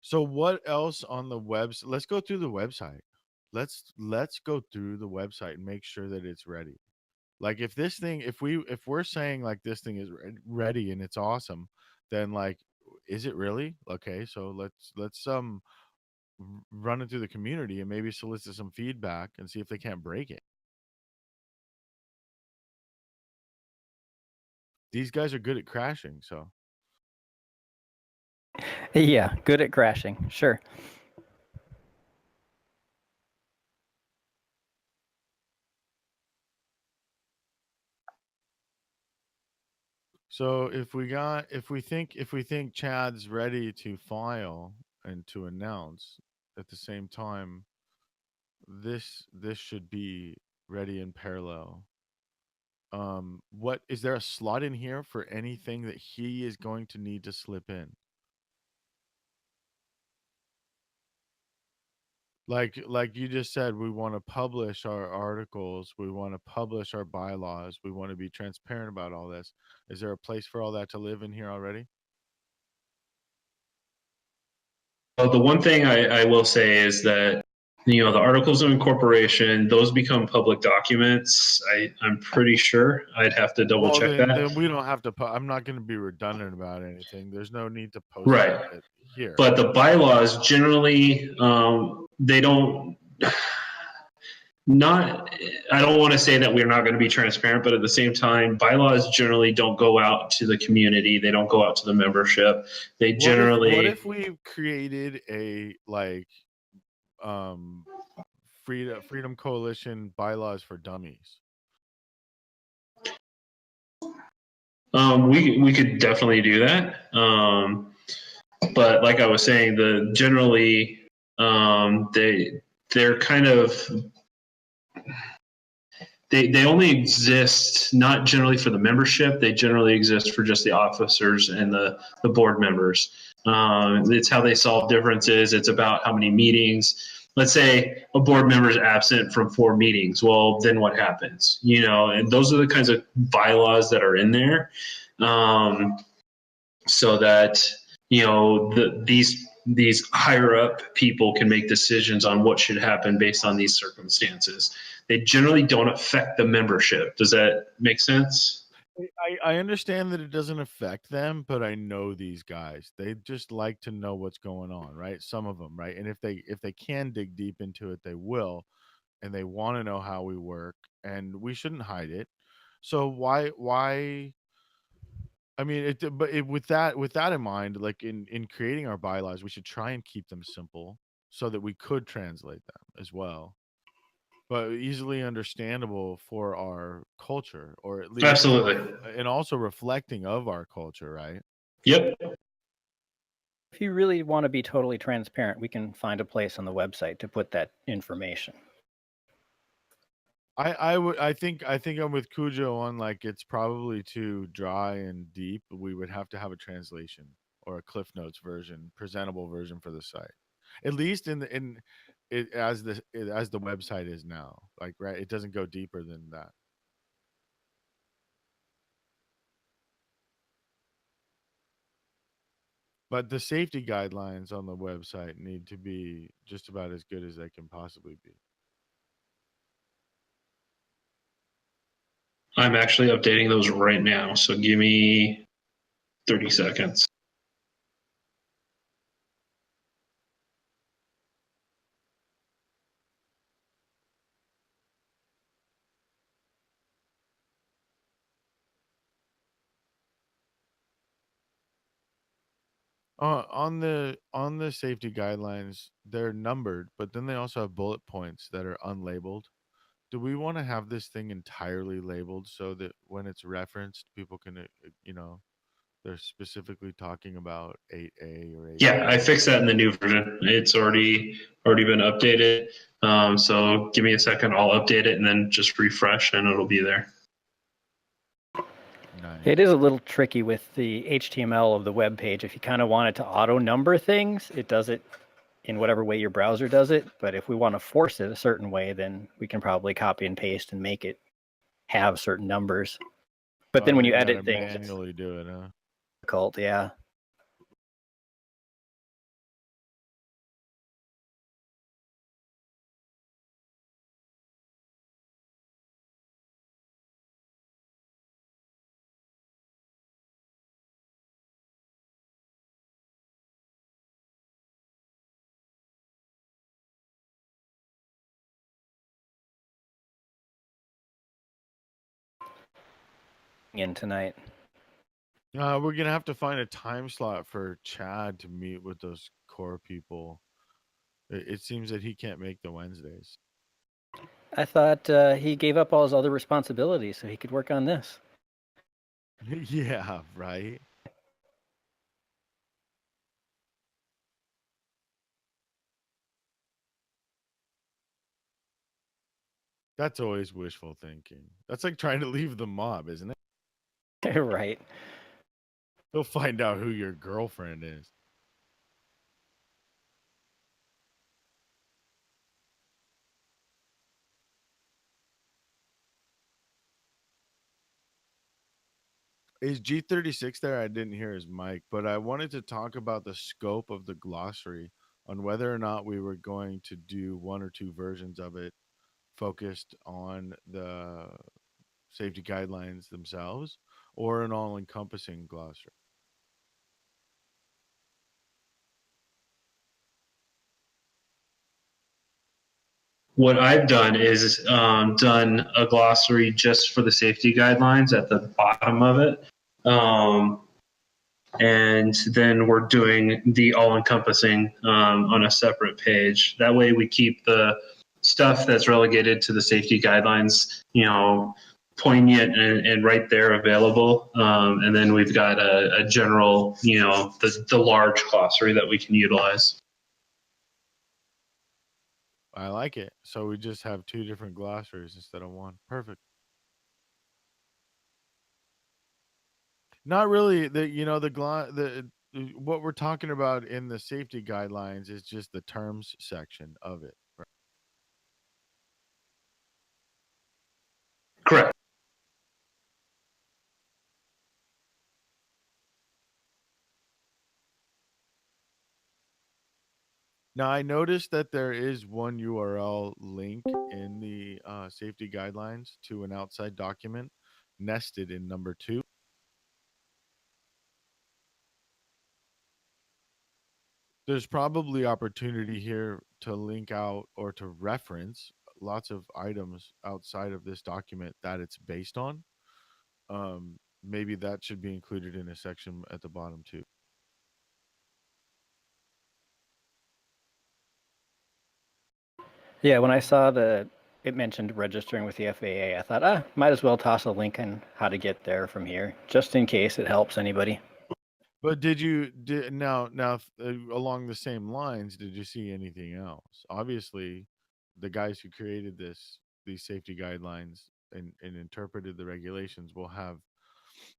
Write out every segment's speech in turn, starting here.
So what else on the webs? Let's go through the website. Let's go through the website and make sure that it's ready. Like if this thing, if we're saying like this thing is ready and it's awesome, then like, is it really? Okay, so let's run it through the community and maybe solicit some feedback and see if they can't break it. These guys are good at crashing, so. Yeah, good at crashing. Sure. So if we think Chad's ready to file and to announce at the same time, this should be ready in parallel. What is there a slot in here for anything that he is going to need to slip in? Like you just said, we want to publish our articles, we want to publish our bylaws, we want to be transparent about all this. Is there a place for all that to live in here already? Well, the one thing I will say is that the articles of incorporation, those become public documents. I'm pretty sure. I'd have to double Well, check that. then we don't have to. I'm not going to be redundant about anything. There's no need to post Right. it here. But the bylaws generally, they don't. Not, I don't want to say that we're not going to be transparent, but at the same time, bylaws generally don't go out to the community. They don't go out to the membership. They generally. What if we created a like freedom coalition bylaws for dummies? We could definitely do that. But like I was saying, they're kind of they only exist not generally for the membership. They generally exist for just the officers and the board members. It's how they solve differences. It's about how many meetings. Let's say a board member is absent from 4 meetings. Well, then what happens? And those are the kinds of bylaws that are in there, so that these higher up people can make decisions on what should happen based on these circumstances. They generally don't affect the membership. Does that make sense? I understand that it doesn't affect them, but I know these guys. They just like to know what's going on, right? Some of them, right? And if they can dig deep into it, they will, and they want to know how we work, and we shouldn't hide it. So why? I mean, with that in mind, like in creating our bylaws, we should try and keep them simple so that we could translate them as well, but easily understandable for our culture, or at least, Absolutely. and also reflecting of our culture, right? Yep. If you really want to be totally transparent, we can find a place on the website to put that information. I think I'm with Cujo on, like, it's probably too dry and deep. We would have to have a translation or a Cliff Notes version, presentable version for the site. At least in it as the website is now. Like, right, it doesn't go deeper than that. But the safety guidelines on the website need to be just about as good as they can possibly be. I'm actually updating those right now. So give me 30 seconds. On the safety guidelines, they're numbered, but then they also have bullet points that are unlabeled. Do we want to have this thing entirely labeled so that when it's referenced, people can, they're specifically talking about 8A or 8B? Yeah, I fixed that in the new version. It's already been updated. So give me a second. I'll update it and then just refresh, and it'll be there. Nice. It is a little tricky with the HTML of the web page. If you kind of want it to auto number things, it does it in whatever way your browser does it. But if we want to force it a certain way, then we can probably copy and paste and make it have certain numbers. But then when you edit things, manually do it, huh? it's difficult. Yeah. in tonight. We're gonna have to find a time slot for Chad to meet with those core people. It seems that he can't make the Wednesdays. I thought he gave up all his other responsibilities so he could work on this. Yeah, right. That's always wishful thinking. That's like trying to leave the mob, isn't it? Right. They'll find out who your girlfriend is. Is G36 there? I didn't hear his mic, but I wanted to talk about the scope of the glossary on whether or not we were going to do one or two versions of it focused on the safety guidelines themselves or an all encompassing glossary. What I've done is done a glossary just for the safety guidelines at the bottom of it. And then we're doing the all-encompassing on a separate page. That way we keep the stuff that's relegated to the safety guidelines, poignant and right there available. And then we've got a general, the large glossary that we can utilize. I like it. So we just have two different glossaries instead of one. Perfect. Not really. What we're talking about in the safety guidelines is just the terms section of it. Right? Correct. Now I noticed that there is one URL link in the safety guidelines to an outside document nested in number 2. There's probably opportunity here to link out or to reference lots of items outside of this document that it's based on. Maybe that should be included in a section at the bottom too. Yeah, when I saw it mentioned registering with the FAA, I thought, might as well toss a link on how to get there from here, just in case it helps anybody. But along the same lines, did you see anything else? Obviously, the guys who created these safety guidelines and interpreted the regulations will have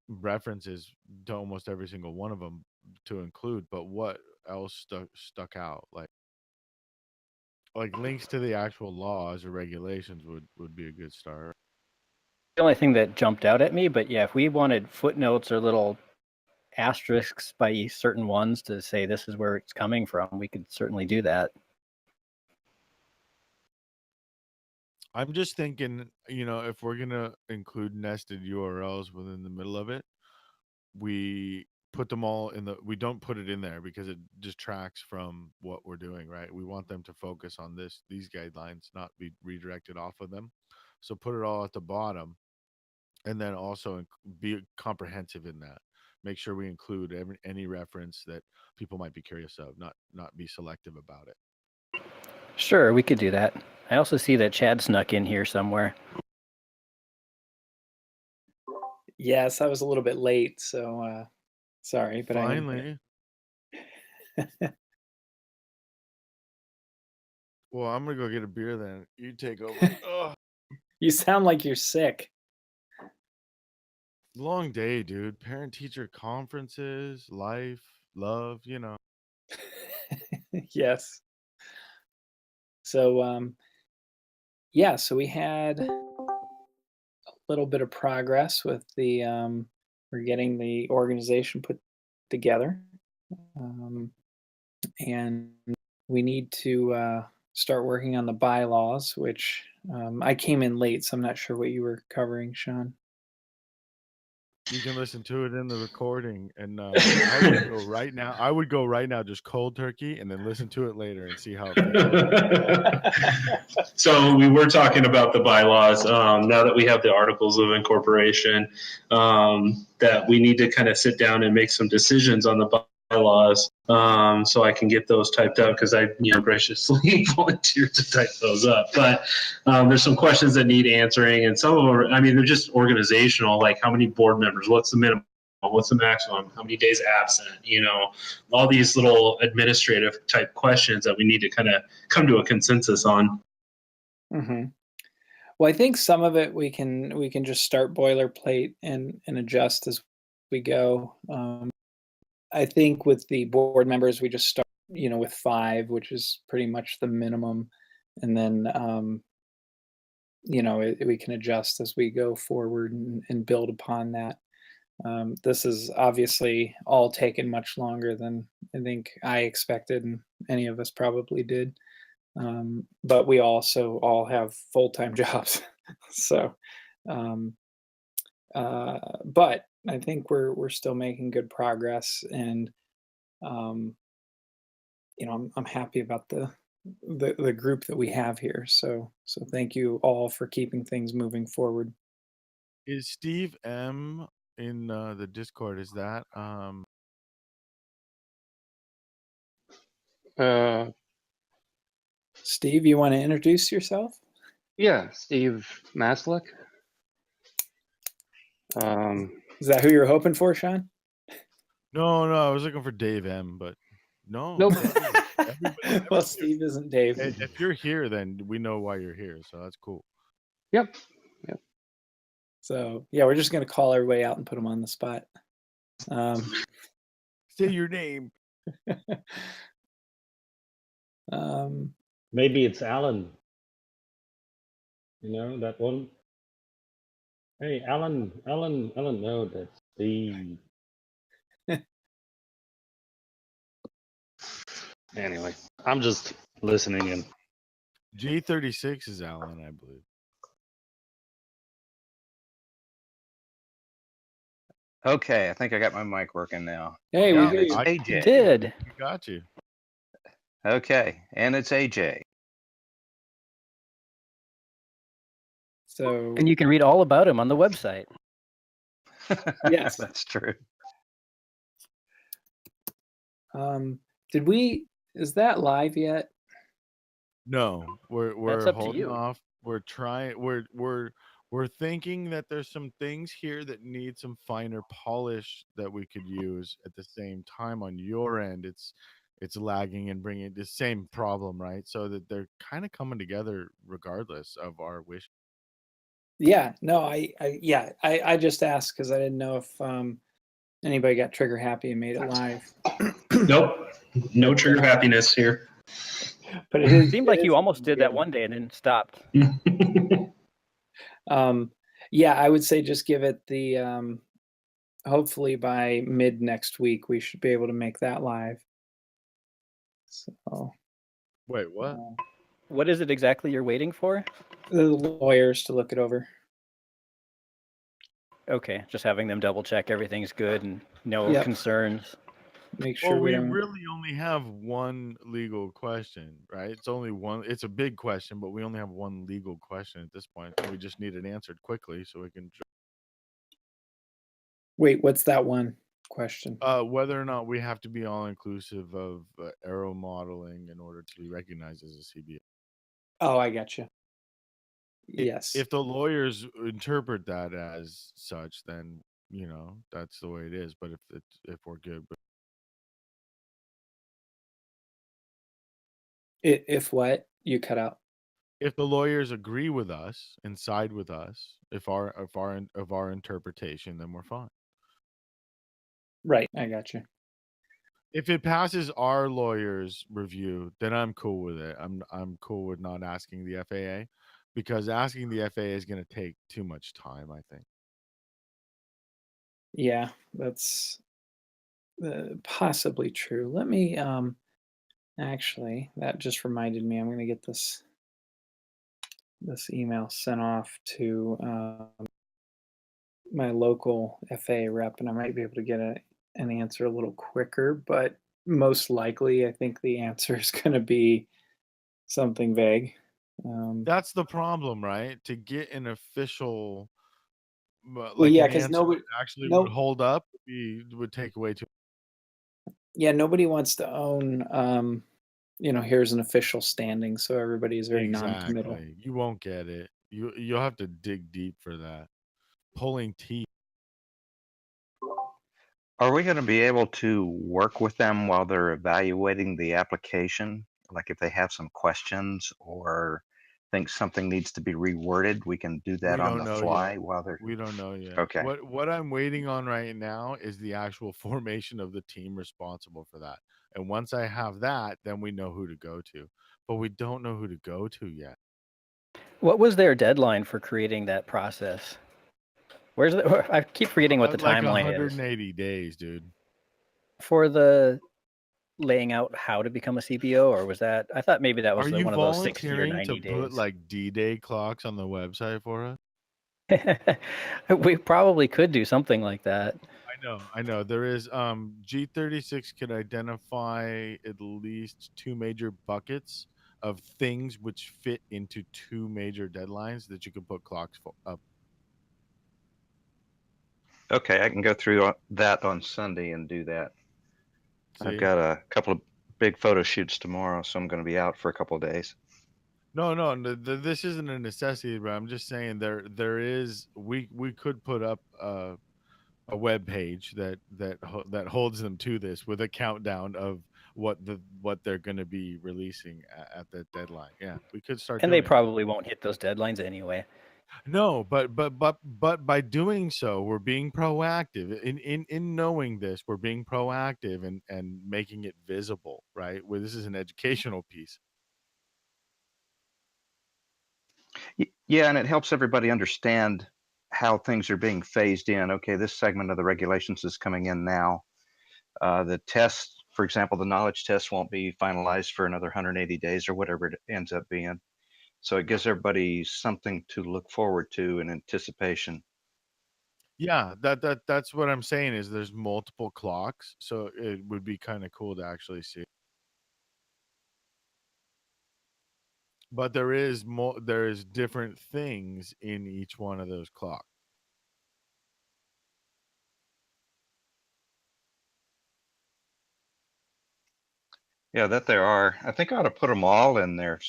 references to almost every single one of them to include. But what else stuck out? Like links to the actual laws or regulations would be a good start. The only thing that jumped out at me, but yeah, if we wanted footnotes or little asterisks by certain ones to say this is where it's coming from, we could certainly do that. I'm just thinking, if we're gonna include nested URLs within the middle of it, we put them all we don't put it in there because it distracts from what we're doing, right? We want them to focus on these guidelines, not be redirected off of them. So put it all at the bottom, and then also be comprehensive in that. Make sure we include any reference that people might be curious of, not be selective about it. Sure, we could do that. I also see that Chad snuck in here somewhere. Yes, I was a little bit late, so sorry, but Finally. Well, I'm gonna go get a beer then. You take over. Ugh. You sound like you're sick. Long day, dude. Parent teacher conferences, life, love, Yes. So yeah, so we had a little bit of progress with we're getting the organization put together. And we need to start working on the bylaws, which I came in late, so I'm not sure what you were covering, Sean. You can listen to it in the recording, and I would go right now. I would go right now, just cold turkey, and then listen to it later and see how it feels. So we were talking about the bylaws. Now that we have the articles of incorporation, that we need to kind of sit down and make some decisions on the bylaws. So I can get those typed up because I, graciously volunteered to type those up. But there's some questions that need answering, and some of them, they're just organizational. Like how many board members? What's the minimum? What's the maximum? How many days absent? All these little administrative type questions that we need to kind of come to a consensus on. Mm-hmm. Well, I think some of it we can just start boilerplate and adjust as we go. I think with the board members, we just start, with 5, which is pretty much the minimum, and then we can adjust as we go forward and build upon that. This is obviously all taken much longer than I think I expected, and any of us probably did. But we also all have full-time jobs, so. But I think we're still making good progress, and I'm happy about the group that we have here. So thank you all for keeping things moving forward. Is Steve M in the Discord? Is that Steve, you want to introduce yourself? Yeah, Steve Maslick. Is that who you were hoping for, Sean? No, I was looking for Dave M, but no. Nope. Well, Steve isn't Dave. If you're here, then we know why you're here, so that's cool. Yep. So yeah, we're just gonna call everybody out and put them on the spot. Say your name. Maybe it's Alan. That one. Hey, Alan, no, that's Steve. Anyway, I'm just listening in. G36 is Alan, I believe. Okay, I think I got my mic working now. Hey, And we it's do. AJ. You did. We got you. Okay, and it's AJ. So And you can read all about him on the website. Yes. That's true. Is that live yet? No, we're That's up to holding you. off. We're trying. We're thinking that there's some things here that need some finer polish that we could use at the same time on your end. It's lagging and bringing the same problem, right? So that they're kind of coming together regardless of our wish. Yeah. No. I just asked because I didn't know if anybody got trigger happy and made it live. Nope. No trigger happiness here. But It seemed like you almost did that one day and then stopped. Yeah, I would say just give it the hopefully by mid next week we should be able to make that live. So Wait, what? What is it exactly you're waiting for? the lawyers to look it over. Okay, just having them double check everything's good and no Yep. concerns. Make sure Well, we don't. really only have one legal question, right? It's only one. It's a big question, but we only have one legal question at this point. So we just need it answered quickly so we can. Wait, what's that one question? Whether or not we have to be all inclusive of aero modeling in order to be recognized as a CBA. Oh, I got you. Yes. If the lawyers interpret that as such, then that's the way it is. But if we're good, but If what? You cut out. if the lawyers agree with us and side with us, if our interpretation, then we're fine. Right, I got you. If it passes our lawyers' review, then I'm cool with it. I'm cool with not asking the FAA, because asking the FAA is going to take too much time, I think. Yeah, that's possibly true. Let me actually, that just reminded me I'm going to get this email sent off to my local FA rep, and I might be able to get an answer a little quicker. But most likely, I think the answer is going to be something vague. That's the problem, right? To get an official, Well, like yeah, an because answer nobody, that actually would no, hold up, would take away too. yeah, nobody wants to own. Here's an official standing, so everybody is very non-committal. Exactly. You won't get it. You'll have to dig deep for that. Pulling teeth. Are we going to be able to work with them while they're evaluating the application? Like if they have some questions or think something needs to be reworded, we can do that We on don't the know yet. fly while they're We don't know yet. okay. What I'm waiting on right now is the actual formation of the team responsible for that. And once I have that, then we know who to go to. But we don't know who to go to yet. What was their deadline for creating that process? Where's the? I keep forgetting what the Like timeline is 180 days, dude. for the laying out how to become a CPO, or was that? I thought maybe that Are was you one of those 60 or volunteering to 90 put days. like D-Day clocks on the website for us? We probably could do something like that. I know. There is G36 could identify at least two major buckets of things which fit into two major deadlines that you could put clocks up. Okay, I can go through that on Sunday and do that. I've See? got a couple of big photo shoots tomorrow, so I'm going to be out for a couple of days. No, this isn't a necessity, but I'm just saying there is we could put up a web page that holds them to this with a countdown of what they're going to be releasing at the deadline. Yeah, we could start And they doing that. probably won't hit those deadlines anyway. No, but by doing so, we're being proactive. In knowing this, we're being proactive and making it visible, right? Where this is an educational piece. Yeah, and it helps everybody understand how things are being phased in. Okay, this segment of the regulations is coming in now. The test, for example, the knowledge test won't be finalized for another 180 days or whatever it ends up being. So it gives everybody something to look forward to in anticipation. Yeah, that's what I'm saying is there's multiple clocks, so it would be kind of cool to actually see. But there is different things in each one of those clocks. Yeah, that there are. I think I ought to put them all in there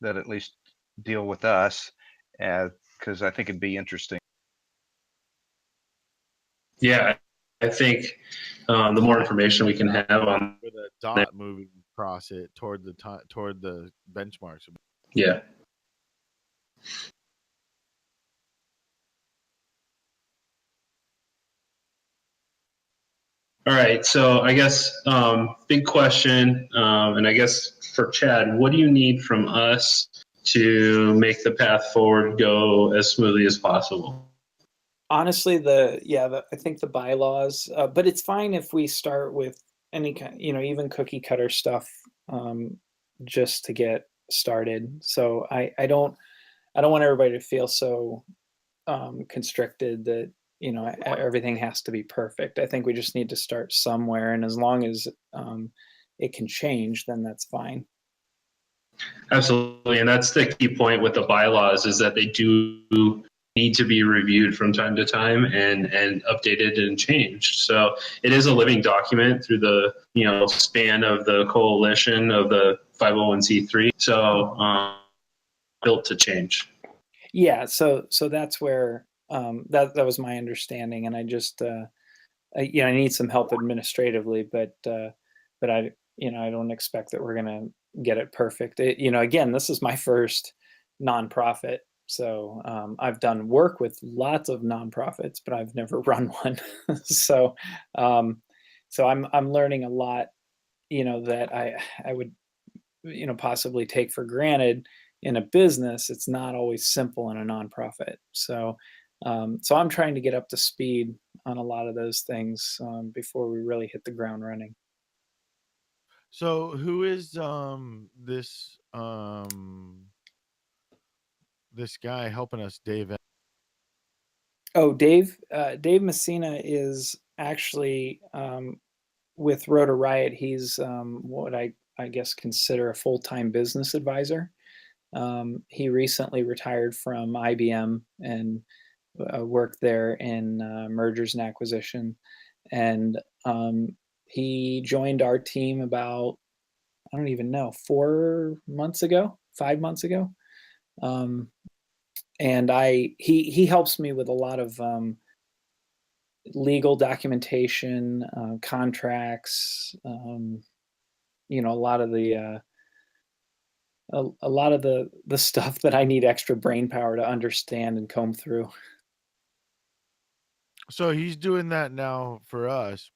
that at least deal with us, because I think it'd be interesting. Yeah, I think the more information we can have on, With a dot moving across it toward the benchmarks. yeah. All right, so I guess big question, and I guess for Chad, what do you need from us to make the path forward go as smoothly as possible? Honestly, I think the bylaws, but it's fine if we start with any kind, even cookie cutter stuff, just to get started. So I don't want everybody to feel so constricted that everything has to be perfect. I think we just need to start somewhere, and as long as it can change, then that's fine. Absolutely, and that's the key point with the bylaws is that they do need to be reviewed from time to time and updated and changed. So it is a living document through the span of the coalition of the 501c3. So built to change. Yeah, so that's where that was my understanding, and I just I need some help administratively, but I don't expect that we're gonna get it perfect. Again, this is my first nonprofit, so I've done work with lots of nonprofits, but I've never run one. so so I'm learning a lot, that I would possibly take for granted in a business. It's not always simple in a nonprofit. So I'm trying to get up to speed on a lot of those things before we really hit the ground running. So who is this guy helping us, Dave? Oh, Dave Messina is actually with Rotor Riot. He's what I guess consider a full-time business advisor. He recently retired from IBM and worked there in mergers and acquisition. And he joined our team about, I don't even know, 5 months ago. And he helps me with a lot of legal documentation, contracts, a lot of the stuff that I need extra brain power to understand and comb through. So he's doing that now for us.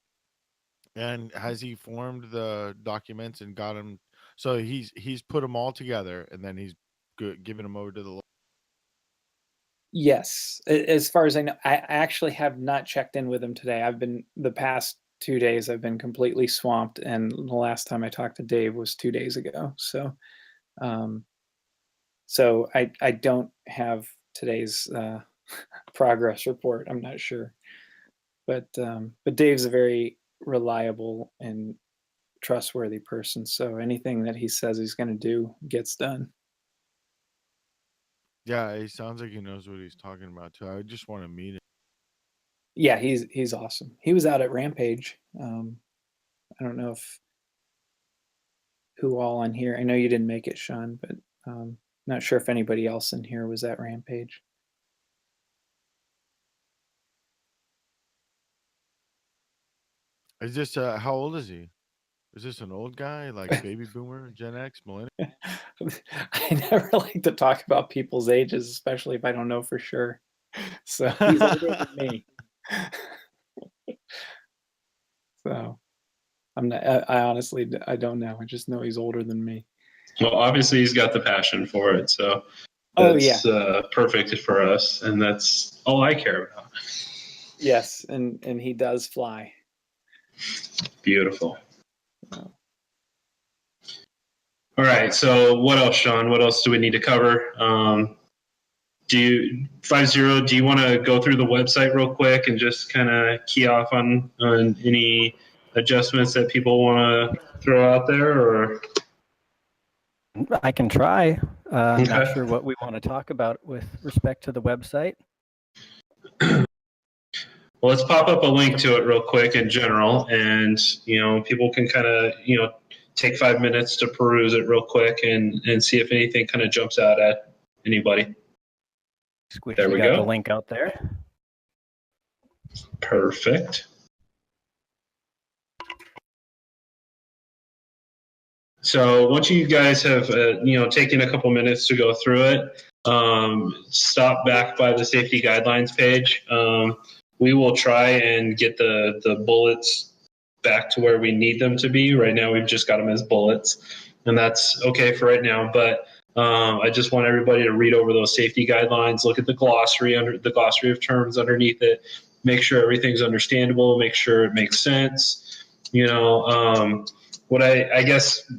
And has he formed the documents and got them? So he's put them all together, and then he's giving them over to the. Yes, as far as I know, I actually have not checked in with him today. The past 2 days I've been completely swamped, and the last time I talked to Dave was 2 days ago. Um, so I don't have today's progress report. I'm not sure, but Dave's a very reliable and trustworthy person. So anything that he says he's going to do gets done. Yeah, he sounds like he knows what he's talking about too. I just want to meet him. Yeah, he's awesome. He was out at Rampage. I don't know who all on here. I know you didn't make it, Sean, but not sure if anybody else in here was at Rampage. Is this how old is he? Is this an old guy, like baby boomer, Gen X, millennial? I never like to talk about people's ages, especially if I don't know for sure. So he's older than me. So I'm not. I honestly I don't know. I just know he's older than me. Well, obviously he's got the passion for it, so Oh yeah. that's perfect for us, and that's all I care about. Yes, and he does fly. Beautiful. Oh. All right. So what else, Sean? What else do we need to cover? Do you 50? Do you want to go through the website real quick and just kind of key off on any adjustments that people want to throw out there, or? I can try. I'm not Okay. sure what we want to talk about with respect to the website. Well, let's pop up a link to it real quick in general, and people can kind of take 5 minutes to peruse it real quick and see if anything kind of jumps out at anybody. Squishy There we got go. the link out there. Perfect. So once you guys have taken a couple minutes to go through it, stop back by the safety guidelines page. We will try and get the bullets back to where we need them to be. Right now we've just got them as bullets, and that's okay for right now. But I just want everybody to read over those safety guidelines, look at the glossary of terms underneath it, make sure everything's understandable, make sure it makes sense. What I guess,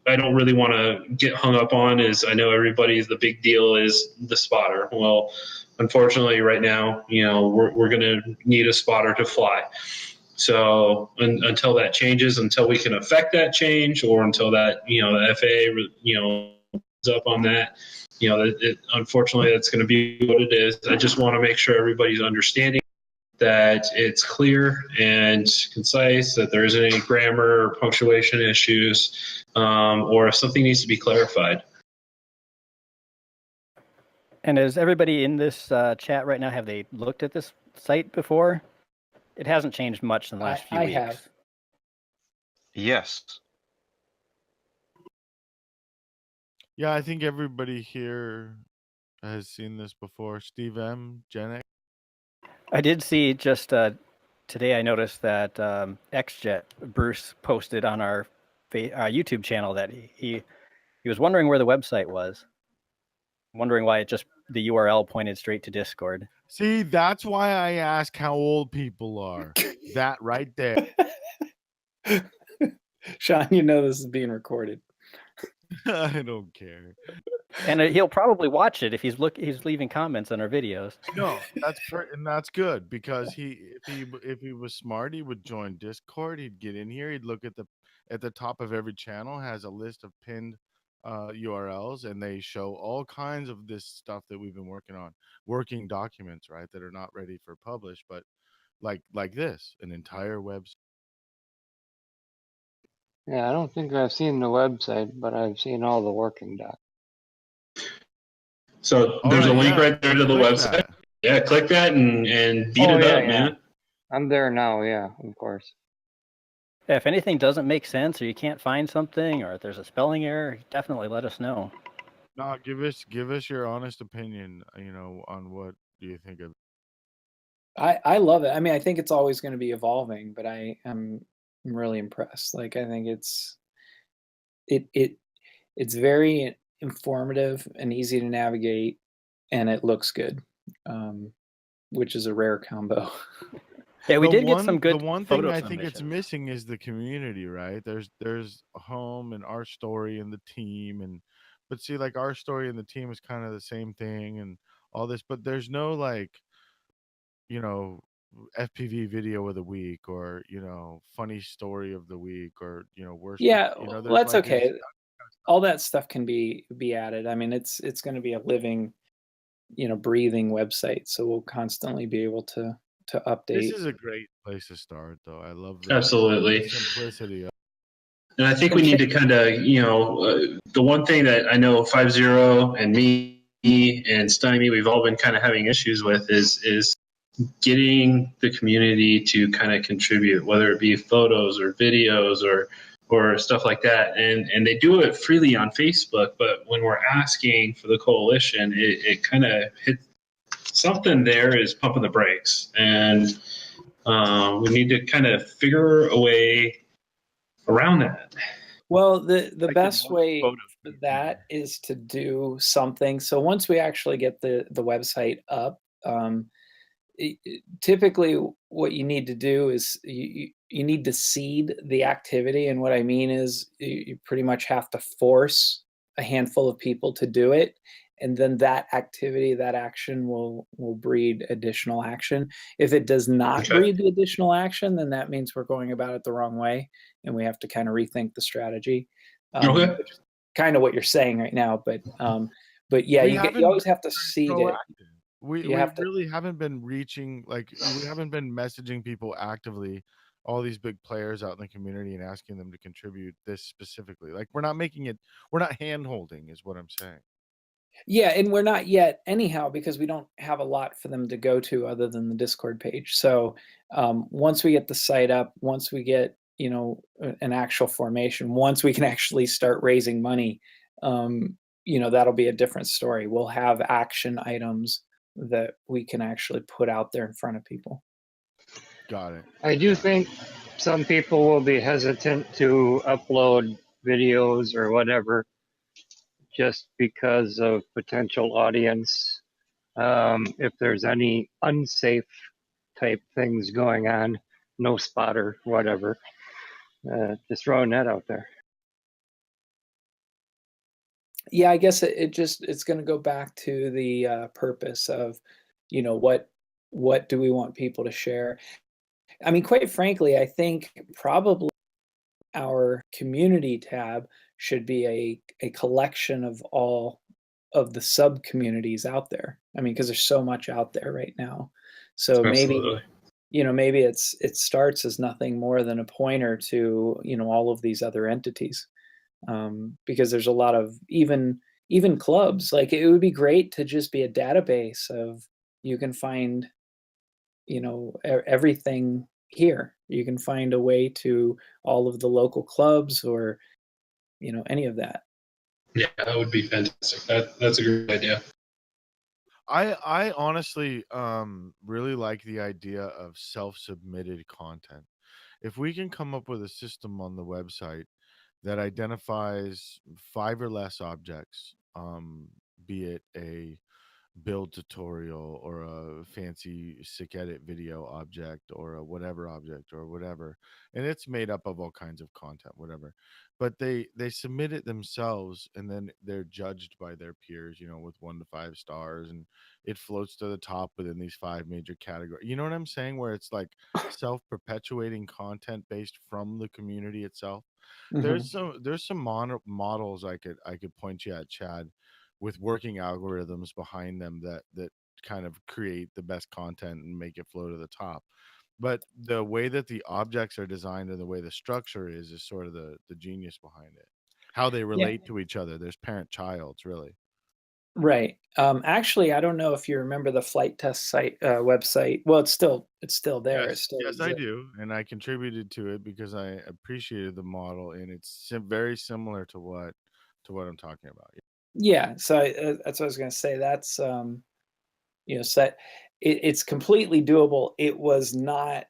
I don't really want to get hung up on is, I know everybody's the big deal is the spotter. Well, unfortunately right now, we're going to need a spotter to fly. So until that changes, until we can affect that change, or until that, the FAA, is up on that, unfortunately that's going to be what it is. I just want to make sure everybody's understanding that it's clear and concise, that there isn't any grammar or punctuation issues, or if something needs to be clarified. And is everybody in this chat right now, have they looked at this site before? It hasn't changed much in the last few weeks. I have. Yes. Yeah, I think everybody here has seen this before. Steve M, Gen X. I did see just today, I noticed that XJet, Bruce, posted on our YouTube channel that he was wondering where the website was, wondering why the URL pointed straight to Discord. See, that's why I ask how old people are. That right there. Sean, you know this is being recorded. I don't care. And he'll probably watch it if he's leaving comments on our videos. No, and that's good because if he was smart, he would join Discord. He'd get in here. He'd look at the top of every channel has a list of pinned URLs, and they show all kinds of this stuff that we've been working on, working documents, right, that are not ready for publish, but like this, an entire website. Yeah, I don't think I've seen the website, but I've seen all the working docs. So All there's a right, link yeah, right there to the click website. that. Yeah, click that and beat Oh it yeah, up, yeah. man. I'm there now. Yeah, of course. Yeah, if anything doesn't make sense or you can't find something or if there's a spelling error, definitely let us know. No, give us your honest opinion, on what do you think of. I love it. I mean, I think it's always going to be evolving, but I'm really impressed. Like, I think it's very informative and easy to navigate, and it looks good, which is a rare combo. Yeah, we did get some The good one thing photo I think it's submissions. missing is the community, right? There's home and our story and the team, but see, like, our story and the team is kind of the same thing and all this, but there's no, like, you know FPV video of the week, or funny story of the week, or worst of, Yeah, well, there's that's like it's okay. All that stuff can be added. I mean, it's going to be a living, breathing website, so we'll constantly be able to this update. is a great place to start, though. I love the Absolutely. simplicity of. And I think we need to kind of, the one thing that I know 5-0 and me and Stymie, we've all been kind of having issues with is getting the community to kind of contribute, whether it be photos or videos or stuff like that. And they do it freely on Facebook, but when we're asking for the coalition, it kind of hits something there is pumping the brakes. And we need to kind of figure a way around that. Well, the Like best more way photos. for that is to do something. So once we actually get the website up, typically what you need to do is you need to seed the activity, and what I mean is you pretty much have to force a handful of people to do it, and then that activity, that action will breed additional action. If it does not Okay. breed the additional action, then that means we're going about it the wrong way, and we have to kind of rethink the strategy. Okay. Which is kind of what you're saying right now, but yeah, We you haven't always been have to very seed it. proactive. We You we have to. really haven't been reaching, like, we haven't been messaging people actively, all these big players out in the community, and asking them to contribute this specifically. Like, we're not hand holding, is what I'm saying. Yeah, and we're not yet anyhow, because we don't have a lot for them to go to other than the Discord page. So once we get the site up, once we get an actual formation, once we can actually start raising money, that'll be a different story. We'll have action items that we can actually put out there in front of people. Got it. I do think some people will be hesitant to upload videos or whatever just because of potential audience. If there's any unsafe type things going on, no spotter, whatever. Just throwing that out there. Yeah, I guess it's going to go back to the purpose of, what do we want people to share? I mean, quite frankly, I think probably our community tab should be a collection of all of the sub communities out there. I mean, because there's so much out there right now. So Absolutely. maybe it starts as nothing more than a pointer to all of these other entities, because there's a lot of even clubs. Like, it would be great to just be a database of, you can find everything here. You can find a way to all of the local clubs, or any of that. Yeah, that would be fantastic. That's a great idea. I honestly really like the idea of self-submitted content. If we can come up with a system on the website that identifies 5 or less objects, be it build tutorial or a fancy sick edit video object or a whatever object or whatever, and it's made up of all kinds of content, whatever. But they submit it themselves, and then they're judged by their peers, with 1 to 5 stars, and it floats to the top within these 5 major categories. You know what I'm saying? Where it's like self-perpetuating content based from the community itself. Mhm. There's some models I could point you at, Chad, with working algorithms behind them that kind of create the best content and make it flow to the top. But the way that the objects are designed and the way the structure is sort of the genius behind it. How they Yeah. relate to each other. There's parent-childs, really. Right. Actually, I don't know if you remember the flight test site website. Well, it's still there. It Yes, still yes, I exists. do, and I contributed to it because I appreciated the model, and it's very similar to what I'm talking about. Yeah. So that's what I was going to say. That's set. It's completely doable. It was not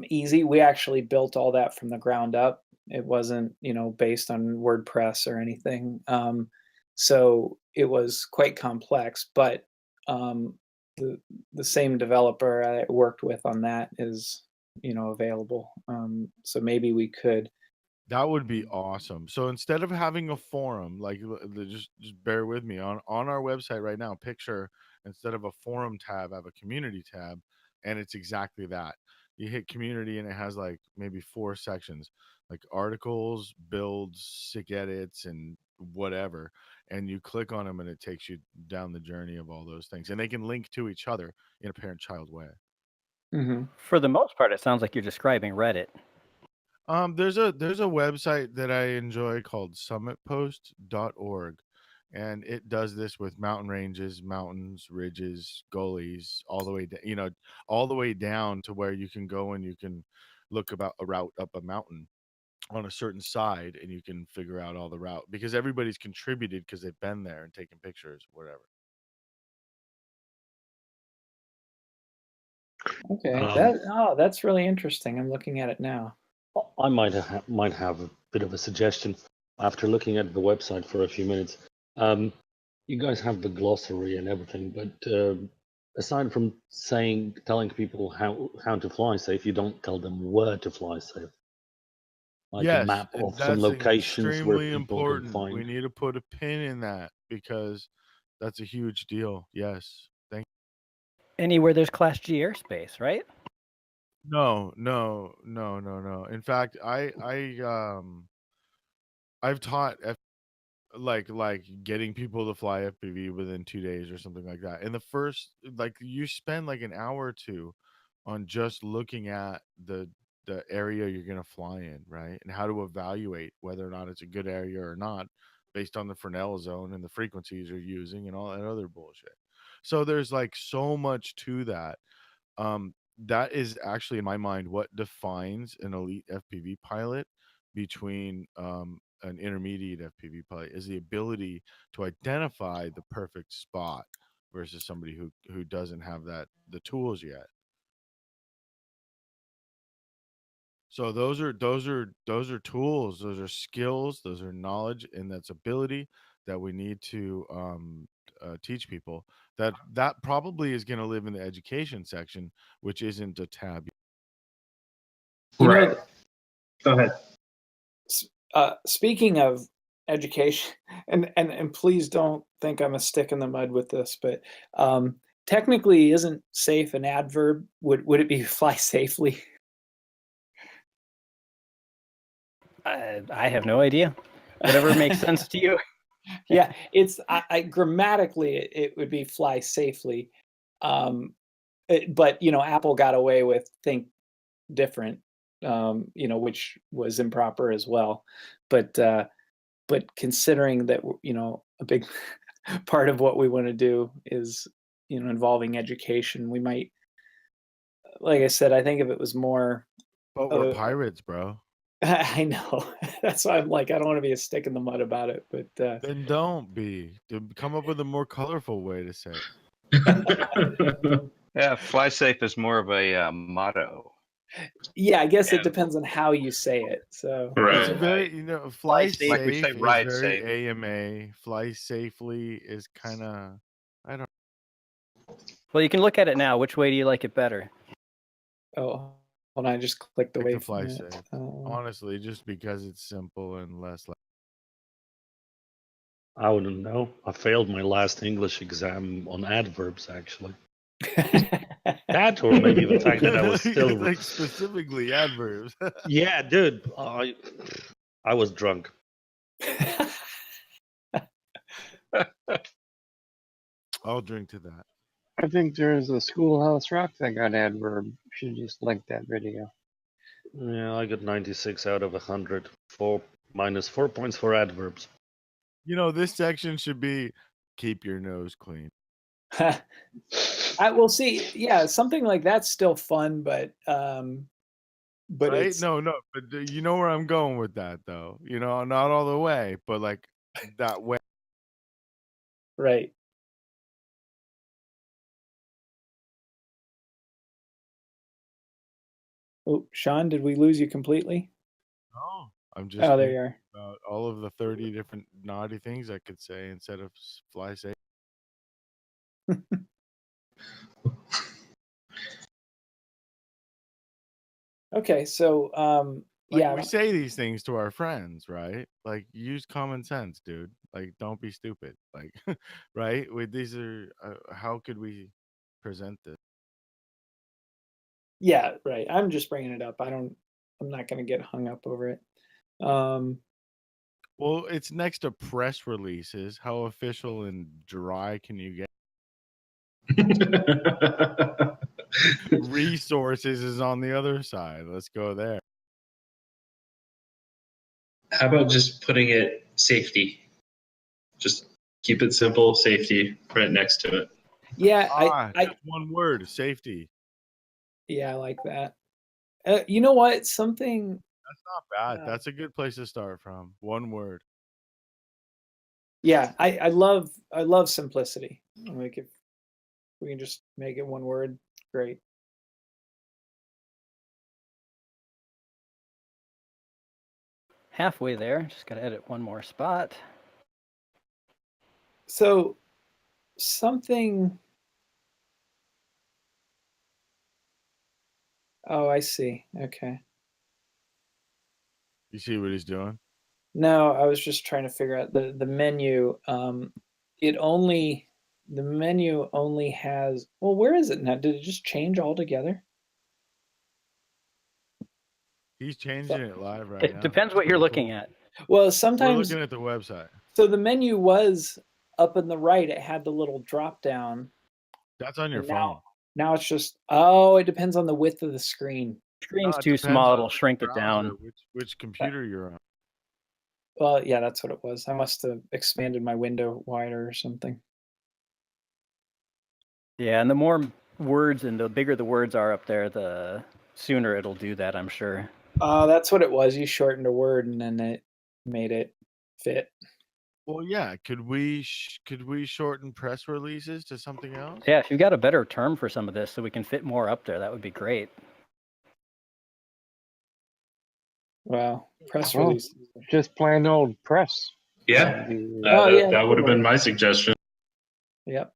easy. We actually built all that from the ground up. It wasn't, based on WordPress or anything. So it was quite complex, but um, the the same developer I worked with on that is, available. So maybe we could. That would be awesome. So instead of having a forum, like just bear with me on our website right now, picture instead of a forum tab, have a community tab, and it's exactly that. You hit community and it has like maybe 4 sections, like articles, builds, sick edits, and whatever. And you click on them and it takes you down the journey of all those things. And they can link to each other in a parent-child way. Hmm. For the most part, it sounds like you're describing Reddit. There's a website that I enjoy called summitpost.org, and it does this with mountain ranges, mountains, ridges, gullies, all the way all the way down to where you can go and you can look about a route up a mountain on a certain side, and you can figure out all the route because everybody's contributed because they've been there and taken pictures, whatever. Okay. Um, That's really interesting. I'm looking at it now. I might have a bit of a suggestion after looking at the website for a few minutes. You guys have the glossary and everything, but aside from telling people how to fly safe, you don't tell them where to fly safe. Like a Yes, map and of some that's locations where extremely people can important. We find. need to put a pin in that because that's a huge deal. Yes. Thank Anywhere there's Class G airspace, right? No, no, no, no, no. In fact, I've taught like getting people to fly FPV within 2 days or something like that. And the first, like, you spend like an hour or two on just looking at the area you're gonna fly in, right? And how to evaluate whether or not it's a good area or not based on the Fresnel zone and the frequencies you're using and all that other bullshit. So there's like so much to that. That is actually, in my mind, what defines an elite FPV pilot between an intermediate FPV pilot is the ability to identify the perfect spot versus somebody who doesn't have the tools yet. So those are tools, those are skills, those are knowledge, and that's ability that we need to teach people. That probably is going to live in the education section, which isn't a tab. You right. know, Go ahead. speaking of education, and please don't think I'm a stick in the mud with this, but technically, isn't safe an adverb? Would it be fly safely? I have no idea. Whatever makes sense to you. Yeah, it's grammatically it would be fly safely, but Apple got away with think different, which was improper as well. But considering that a big part of what we want to do is involving education, we might, like I said, I think if it was more. But we're pirates, bro. I know. That's why I'm like, I don't want to be a stick in the mud about it, but Then don't be. Come up with a more colorful way to say it. Yeah, fly safe is more of a motto. yeah, I guess it And depends on how you say it. So It's Right. very, fly safe. Like we say, safe is ride very safe. AMA. Fly safely is kind of, I don't Well, you can look at it now. Which way do you like it better? Oh, hold on, I just clicked Pick away the from fly it. safe. Honestly, just because it's simple and less like. I wouldn't know. I failed my last English exam on adverbs, actually. That, or maybe the fact that I was still like specifically adverbs. Yeah, dude. I was drunk. I'll drink to that. I think there's a Schoolhouse Rock that got adverb. Should just link that video. Yeah, I got 96 out of 100. -4 points for adverbs. You know, this section should be keep your nose clean. I will see. Yeah, something like that's still fun, but Right? it's No, but you know where I'm going with that, though. You know, not all the way, but like that way. right. Oh, Sean, did we lose you completely? No, I'm just Oh, there thinking you are. about all of the 30 different naughty things I could say instead of fly safe. Okay, so Like yeah, we say these things to our friends, right? Like use common sense, dude. Like don't be stupid. Like right? These are how could we present this? yeah, right. I'm just bringing it up. I'm not going to get hung up over it. Well, it's next to press releases. How official and dry can you get? Resources is on the other side. Let's go there. How about just putting it safety? Just keep it simple, safety right next to it. Yeah, Just one word, safety. Yeah, I like that. You know what? Something That's not bad. That's a good place to start from. One word. Yeah, I love simplicity. Like if we can just make it one word, great. Halfway there. Just got to edit one more spot. So something. Oh, I see. Okay. You see what he's doing? No, I was just trying to figure out the menu. The menu only has. Well, where is it now? Did it just change altogether? He's changing it live right It now. depends what you're looking at. Well, We're sometimes. looking at the website. So the menu was up in the right. It had the little drop down. That's on your phone. Now it's just. Oh, it depends on the width of the screen. Screen's it too depends small. on It'll which shrink it browser, down. Which computer you're on. Well, yeah, that's what it was. I must have expanded my window wider or something. Yeah, and the more words and the bigger the words are up there, the sooner it'll do that, I'm sure. That's what it was. You shortened a word and then it made it fit. Well, yeah. Could we shorten press releases to something else? Yeah, if you've got a better term for some of this so we can fit more up there, that would be great. Wow, press release. Just plain old press. Yeah, yeah, that would have been my suggestion. Yep.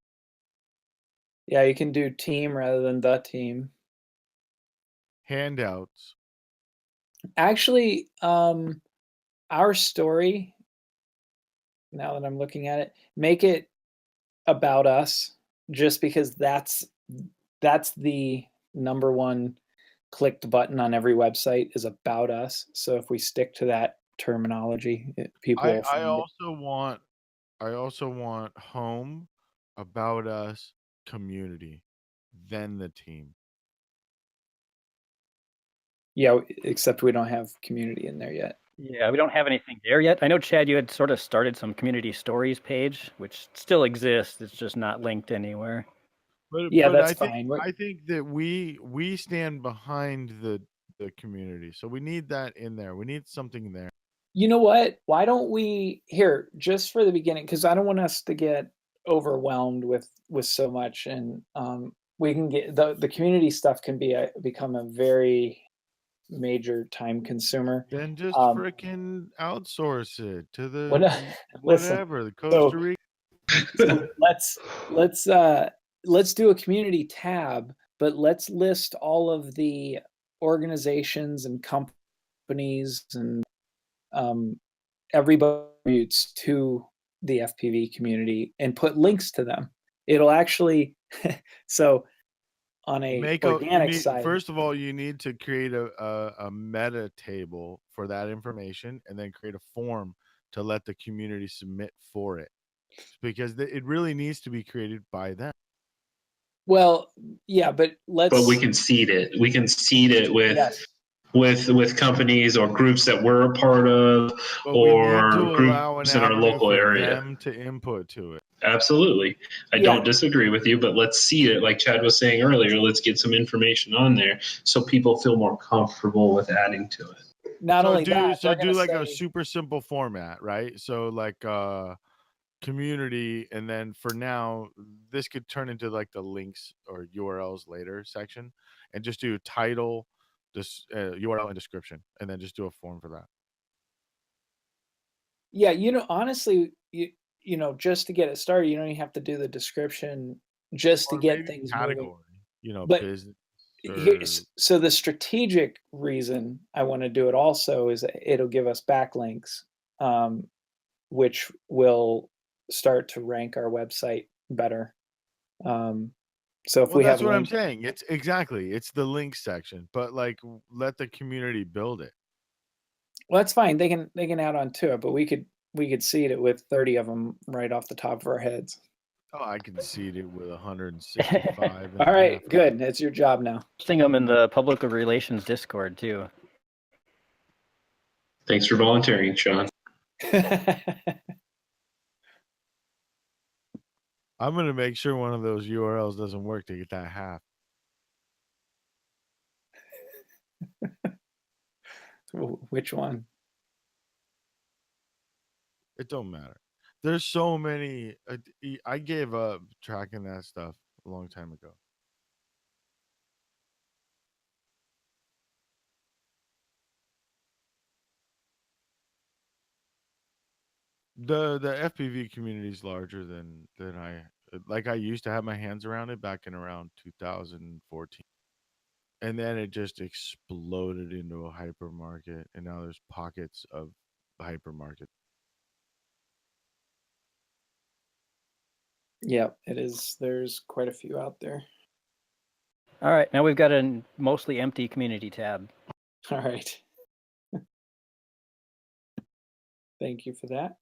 Yeah, you can do team rather than the team. Handouts. Actually, our story, now that I'm looking at it, make it about us, just because that's the number one clicked button on every website is about us. So if we stick to that terminology, people will find it. I also want home, about us, community, then the team. Yeah, except we don't have community in there yet. Yeah, we don't have anything there yet. I know, Chad, you had sort of started some community stories page, which still exists. It's just not linked anywhere. But that's I think, fine. I think that we stand behind the community, so we need that in there. We need something there. You know what? Why don't we here just for the beginning? Because I don't want us to get overwhelmed with so much, and we can get the community stuff can become a very major time consumer. Then just freaking outsource it to the Listen, whatever, the Costa Rica. So let's let's do a community tab, but let's list all of the organizations and companies and everybody contributes to the FPV community and put links to them. It'll actually so on a You organic need, side. first of all, you need to create a meta table for that information, and then create a form to let the community submit for it, because it really needs to be created by them. Well, yeah, but But we can seed it. We can seed it with yes. with companies or groups that we're a part of, But we need to or allow an groups in our avenue local for area. them to input to it. Absolutely. I Yeah. don't disagree with you, but let's seed it. Like Chad was saying earlier, let's get some information on there so people feel more comfortable with adding to it. Not So only that, they're do gonna like a say, super simple format, right? So like community, and then for now this could turn into like the links or URLs later section, and just do title, this URL and description, and then just do a form for that. yeah, honestly, just to get it started, you don't even have to do the description just to Or get maybe things moving. category, But business or so the strategic reason I want to do it also is it'll give us backlinks, which will start to rank our website better. So if well, we that's have what I'm links, saying. It's exactly, it's the link section, but like let the community build it. well, that's fine. They can add on to it, but we could seed it with 30 of them right off the top of our heads. Oh, I can seed it with 165 and All a right, half. good. It's your job now. Posting them in the public relations Discord too. Thanks for volunteering, Sean. I'm gonna make sure one of those URLs doesn't work to get that half. Which one? It don't matter. There's so many. I gave up tracking that stuff a long time ago. The FPV community is larger than I like. I used to have my hands around it back in around 2014, and then it just exploded into a hypermarket, and now there's pockets of hypermarket. Yeah, it is. There's quite a few out there. All right, now we've got a mostly empty community tab. All right. Thank you for that.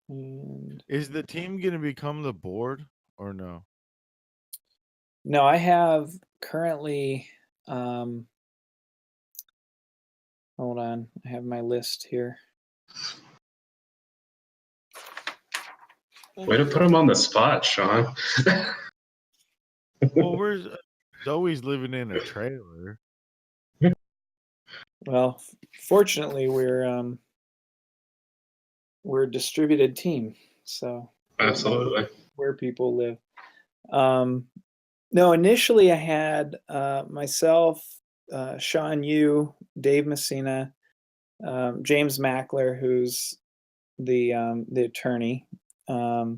And Is the team going to become the board or no? no, I have currently, hold on, I have my list here. Way to put him on the spot, Sean. Well, where's Zoe's living in a trailer? Well, fortunately, we're a distributed team, so Absolutely. where people live. No, initially I had myself, Sean Yu, Dave Messina, James Mackler, who's the attorney. I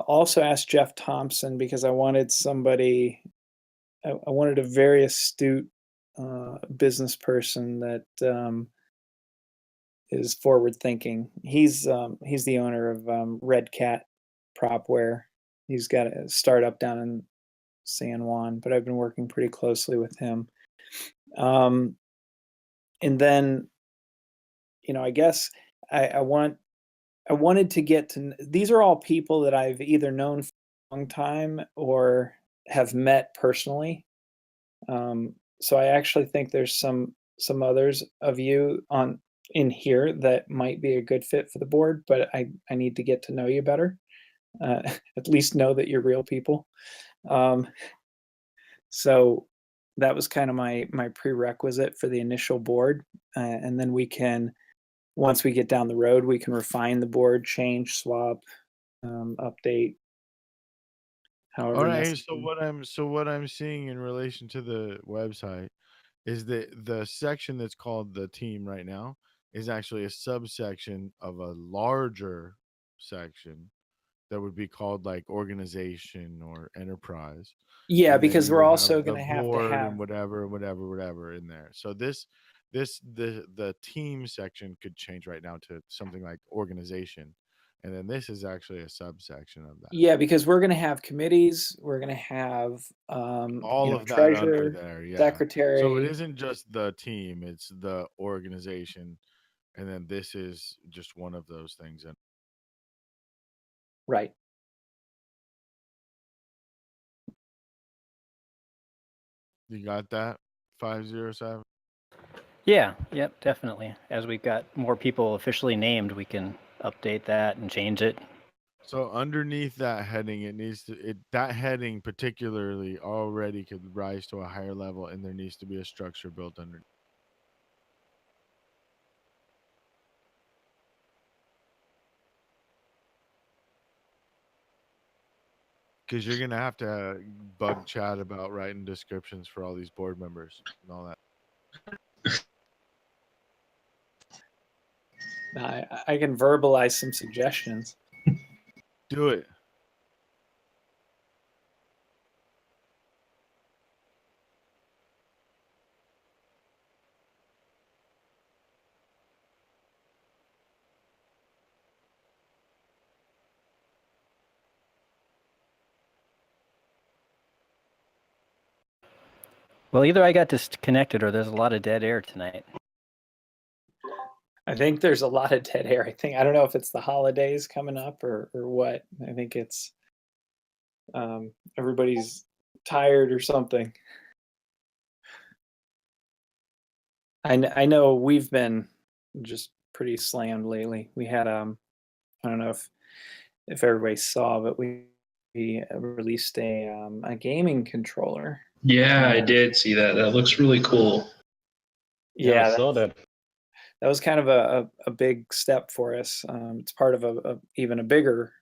also asked Jeff Thompson because I wanted somebody. I wanted a very astute business person that is forward thinking. He's the owner of Red Cat Propware. He's got a startup down in San Juan, but I've been working pretty closely with him. And then, I guess I wanted to get to. These are all people that I've either known for a long time or have met personally. So I actually think there's some others of you in here that might be a good fit for the board, but I need to get to know you better. At least know that you're real people. So that was kind of my prerequisite for the initial board, and then we can, once we get down the road, we can refine the board, change, swap, update. However All right. necessary. So what I'm seeing in relation to the website is that the section that's called the team right now is actually a subsection of a larger section that would be called like organization or enterprise. Yeah, And then because you we're would also have going the to have to board have. and whatever in there. So the team section could change right now to something like organization. And then this is actually a subsection of that. Yeah, because we're going to have committees. We're going to have, All of that under treasurer, there, yeah. So it secretary. isn't just the team, it's the organization. And then this is just one of those things. And Right. you got that? 507? Yeah, yep, definitely. As we've got more people officially named, we can update that and change it. So underneath that heading, that heading particularly already could rise to a higher level, and there needs to be a structure built under. Because you're gonna have to bug chat about writing descriptions for all these board members and all that. I can verbalize some suggestions. Do it. Well, either I got disconnected or there's a lot of dead air tonight. I think there's a lot of dead air. I don't know if it's the holidays coming up or what. I think it's everybody's tired or something. I know we've been just pretty slammed lately. We had I don't know if everybody saw, but we released a gaming controller. Yeah, I did see that. That looks really cool. Yeah, I Yeah, saw that. that was kind of a big step for us. It's part of even a bigger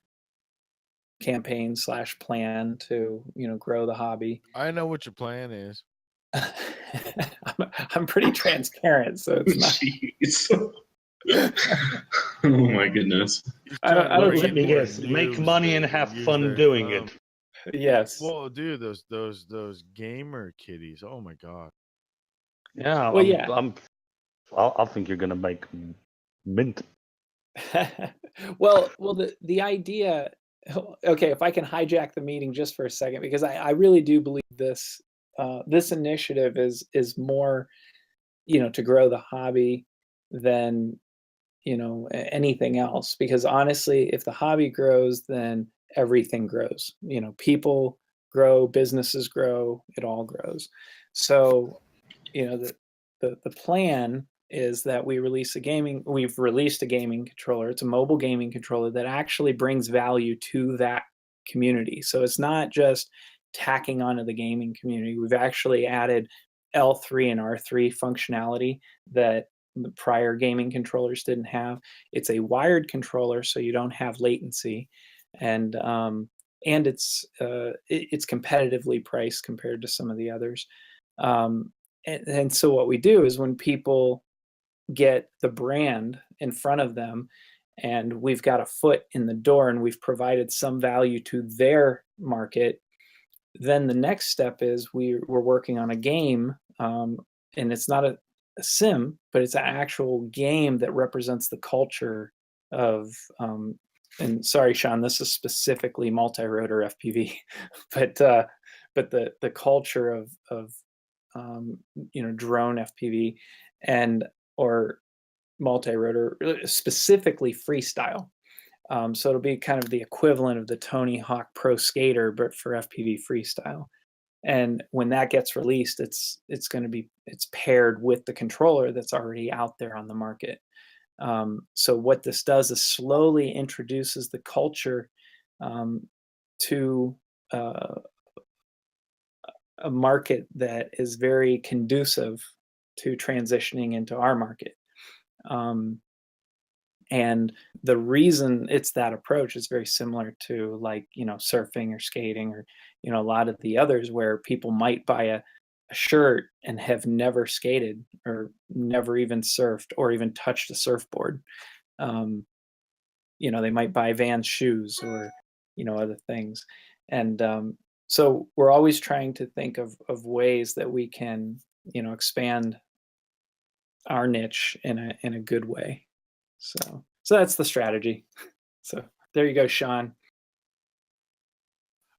campaign / plan to grow the hobby. I know what your plan is. I'm pretty transparent, so it's not. Jeez. Oh my goodness. I don't Well, think- let me guess. Make money and have fun doing it. Yes. Well, dude, those gamer kitties. Oh my god. Yeah, Well, yeah. I think you're gonna make mint. well, the idea. Okay, if I can hijack the meeting just for a second, because I really do believe this this initiative is more, to grow the hobby than anything else. Because honestly, if the hobby grows, then everything grows. People grow, businesses grow, it all grows. So, the plan is that we've released a gaming controller. It's a mobile gaming controller that actually brings value to that community. So it's not just tacking onto the gaming community. We've actually added L3 and R3 functionality that the prior gaming controllers didn't have. It's a wired controller, so you don't have latency, and it's competitively priced compared to some of the others. And so what we do is when people get the brand in front of them and we've got a foot in the door and we've provided some value to their market, then the next step is we're working on a game, and it's not a sim, but it's an actual game that represents the culture of and sorry, Sean, this is specifically multi-rotor FPV, but the culture of drone FPV and or multi-rotor, specifically freestyle. So it'll be kind of the equivalent of the Tony Hawk Pro Skater, but for FPV freestyle. And when that gets released, it's paired with the controller that's already out there on the market. So what this does is slowly introduces the culture to a market that is very conducive to transitioning into our market. And the reason it's that approach is very similar to surfing or skating or a lot of the others where people might buy a shirt and have never skated or never even surfed or even touched a surfboard. You know, they might buy Vans shoes or, you know, other things. And so we're always trying to think of ways that we can, you know, expand our niche in a good way. So that's the strategy. So there you go, Sean.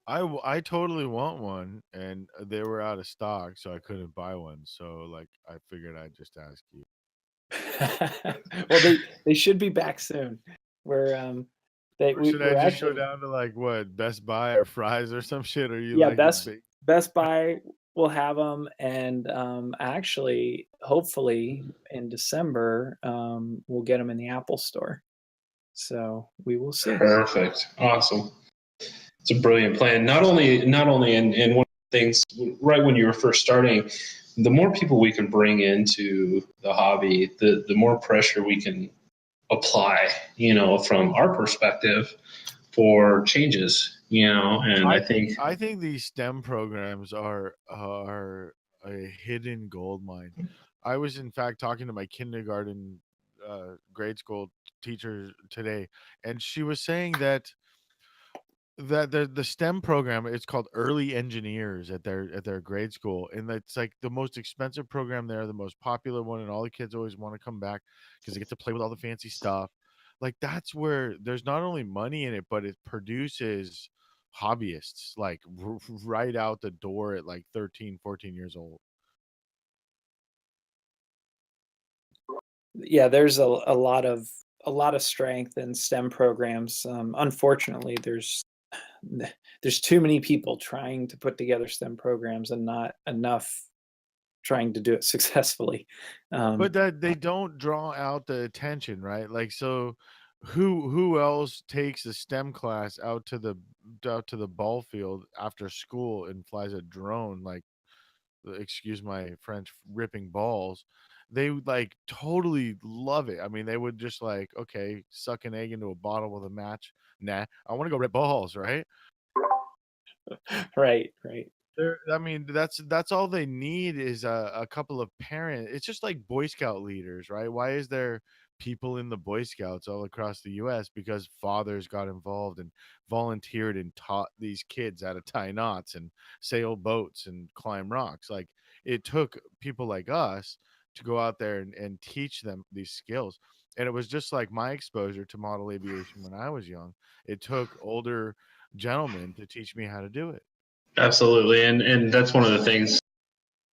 I totally want one, and they were out of stock, so I couldn't buy one. So like, I figured I'd just ask you. Well, they should be back soon. We're Or should I we're just go actually, down to like what, Best Buy or Fry's or some shit? Or you yeah, like it big? Best Buy will have them, and actually, hopefully in December, we'll get them in the Apple Store. So we will see. Perfect. Awesome. It's a brilliant plan. Not only in one of the things right when you were first starting, the more people we can bring into the hobby, the more pressure we can apply, you know, from our perspective for changes, you know, and I think I think these STEM programs are a hidden gold mine. I was in fact talking to my kindergarten grade school teacher today, and she was saying that the STEM program, it's called early engineers at their grade school, and it's like the most expensive program there, the most popular one, and all the kids always want to come back because they get to play with all the fancy stuff. Like that's where there's not only money in it, but it produces hobbyists like right out the door at like 13, 14 years old. Yeah, there's a lot of strength in STEM programs. Unfortunately, there's too many people trying to put together STEM programs and not enough trying to do it successfully. But that they don't draw out the attention, right? Like, so who else takes a STEM class out to the ball field after school and flies a drone, like, excuse my French, ripping balls? They would like totally love it. I mean, they would just like, okay, suck an egg into a bottle with a match. Nah, I want to go rip balls, right? Right, right. I mean, that's all they need is a couple of parents. It's just like Boy Scout leaders, right? Why is there people in the Boy Scouts all across the US? Because fathers got involved and volunteered and taught these kids how to tie knots and sail boats and climb rocks. Like it took people like us to go out there and teach them these skills. And it was just like my exposure to model aviation when I was young. It took older gentlemen to teach me how to do it. absolutely, and that's one of the things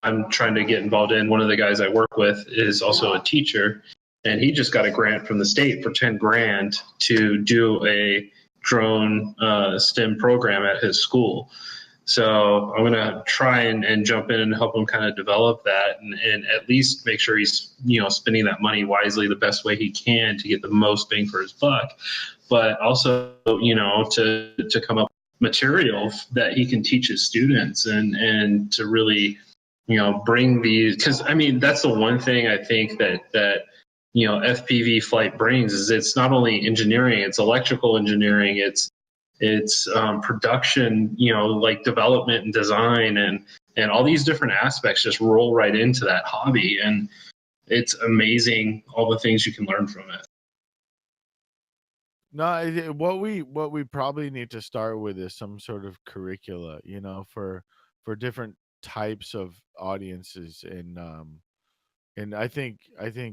I'm trying to get involved in. One of the guys I work with is also a teacher, and he just got a grant from the state for 10 grand to do a drone STEM program at his school. So I'm going to try and jump in and help him kind of develop that and at least make sure he's, you know, spending that money wisely the best way he can to get the most bang for his buck. But also, you know, to come up with material that he can teach his students and to really, you know, bring these, because I mean, that's the one thing I think that you know, FPV flight brings is it's not only engineering, it's electrical engineering, it's production, you know, like development and design and all these different aspects just roll right into that hobby, and it's amazing all the things you can learn from it. No, what we probably need to start with is some sort of curricula, you know, for different types of audiences, and I think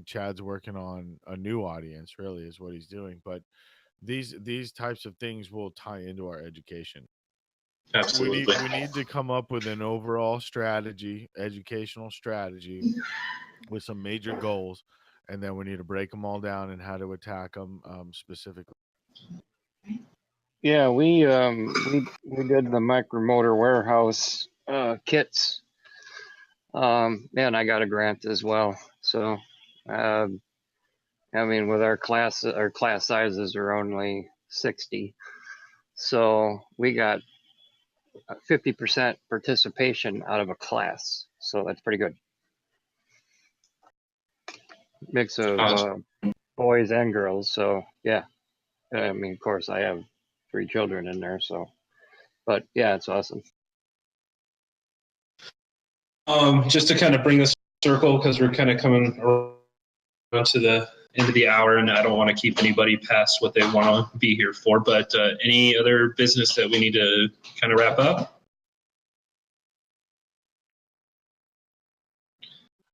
Chad's working on a new audience, really is what he's doing, but these types of things will tie into our education. Absolutely. We need to come up with an overall strategy, educational strategy with some major goals, and then we need to break them all down and how to attack them specifically. Yeah, we did the micromotor warehouse kits. And I got a grant as well. So, uh, I mean, with our class sizes are only 60, so we got 50% participation out of a class. So that's pretty good. Mix of Awesome. boys and girls. So yeah, I mean, of course, I have 3 children in there. So, but yeah, it's awesome. Just to kind of bring this circle, because we're kind of coming around to the end of the hour, and I don't want to keep anybody past what they want to be here for. But any other business that we need to kind of wrap up?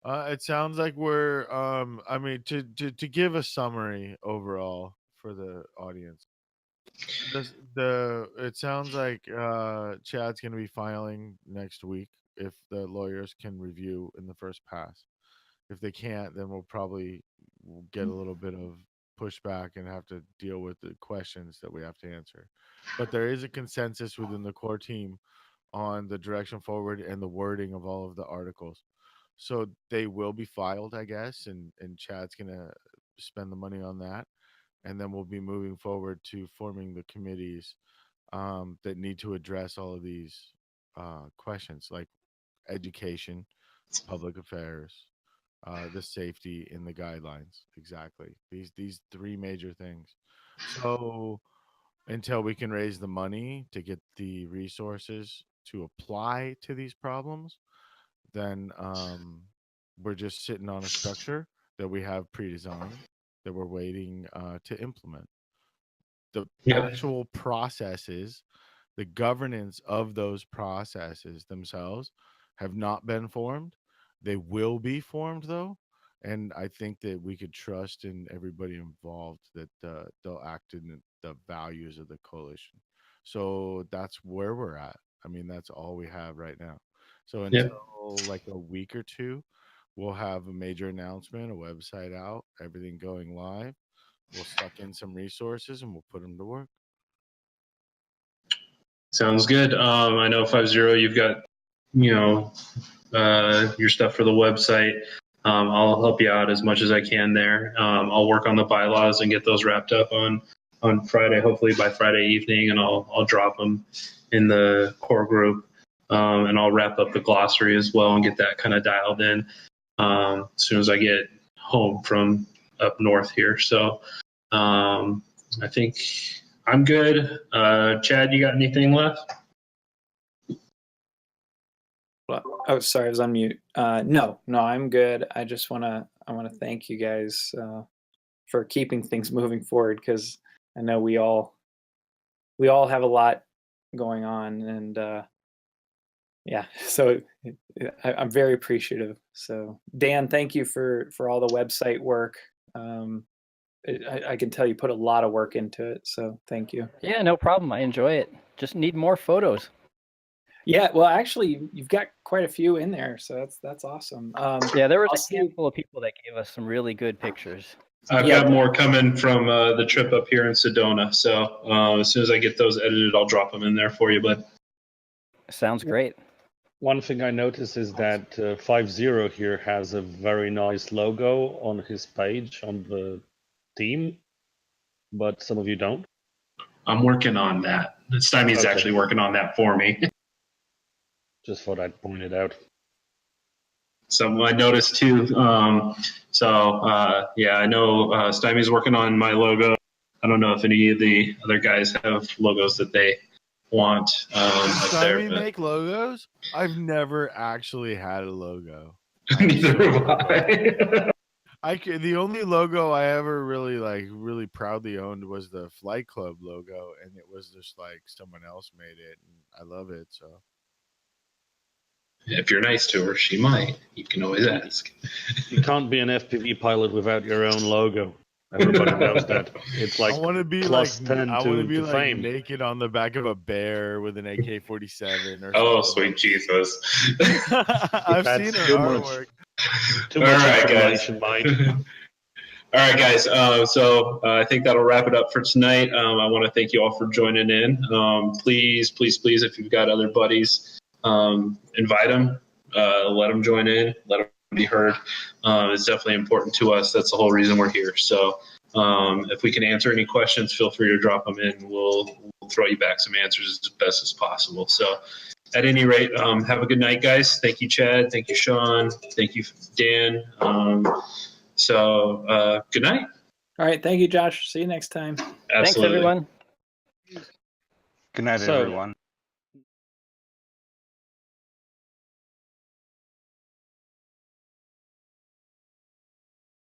It sounds like we're I mean to give a summary overall for the audience. It sounds like Chad's going to be filing next week if the lawyers can review in the first pass. If they can't, then we'll get a little bit of pushback and have to deal with the questions that we have to answer. But there is a consensus within the core team on the direction forward and the wording of all of the articles. So they will be filed, I guess, and Chad's gonna spend the money on that, and then we'll be moving forward to forming the committees that need to address all of these questions, like education, public affairs, the safety, and the guidelines. Exactly, these three major things. So until we can raise the money to get the resources to apply to these problems, then we're just sitting on a structure that we have pre-designed that we're waiting to implement. The actual processes, the governance of those processes themselves have not been formed. They will be formed though. And I think that we could trust in everybody involved that they'll act in the values of the coalition. So that's where we're at. I mean, that's all we have right now. So until like a week or two, we'll have a major announcement, a website out, everything going live. We'll suck in some resources and we'll put them to work. Sounds good. I know 50, you've got, your stuff for the website. I'll help you out as much as I can there. I'll work on the bylaws and get those wrapped up on Friday, hopefully by Friday evening, and I'll drop them in the core group. And I'll wrap up the glossary as well and get that kind of dialed in as soon as I get home from up north here. So I think I'm good. Chad, you got anything left? Well, oh, sorry, I was on mute. No, I'm good. I just want to thank you guys for keeping things moving forward, because I know we all have a lot going on, and yeah, so I'm very appreciative. So Dan, thank you for all the website work. I can tell you put a lot of work into it, so thank you. Yeah, no problem. I enjoy it. Just need more photos. Yeah, well, actually, you've got quite a few in there, so that's awesome. Yeah, there was a handful of people that gave us some really good pictures. I've got more coming from the trip up here in Sedona. So as soon as I get those edited, I'll drop them in there for you, bud. Sounds great. One thing I noticed is that 50 here has a very nice logo on his page on the team, but some of you don't. I'm working on that. Stymie's actually working on that for me. Just thought I'd point it out. So I noticed too. Yeah, I know Stymie's working on my logo. I don't know if any of the other guys have logos that they want. Stymie make logos? I've never actually had a logo. Neither have I. The only logo I ever really proudly owned was the Flight Club logo, and it was just like someone else made it, and I love it. So if you're nice to her, she might. You can always ask. You can't be an FPV pilot without your own logo. Everybody knows that. It's like I want to be plus 10 to fame. Naked on the back of a bear with an AK-47 or oh, something. Sweet Jesus. I've seen her artwork. Too much information, Mike. All right, guys. So I think that'll wrap it up for tonight. I want to thank you all for joining in. Please, if you've got other buddies, invite them. Let them join in. Let them be heard. It's definitely important to us. That's the whole reason we're here. So if we can answer any questions, feel free to drop them in. We'll throw you back some answers as best as possible. So at any rate, have a good night, guys. Thank you, Chad. Thank you, Sean. Thank you, Dan. Good night. All right. Thank you, Josh. See you next time. Absolutely. Thanks, everyone. Good night, everyone.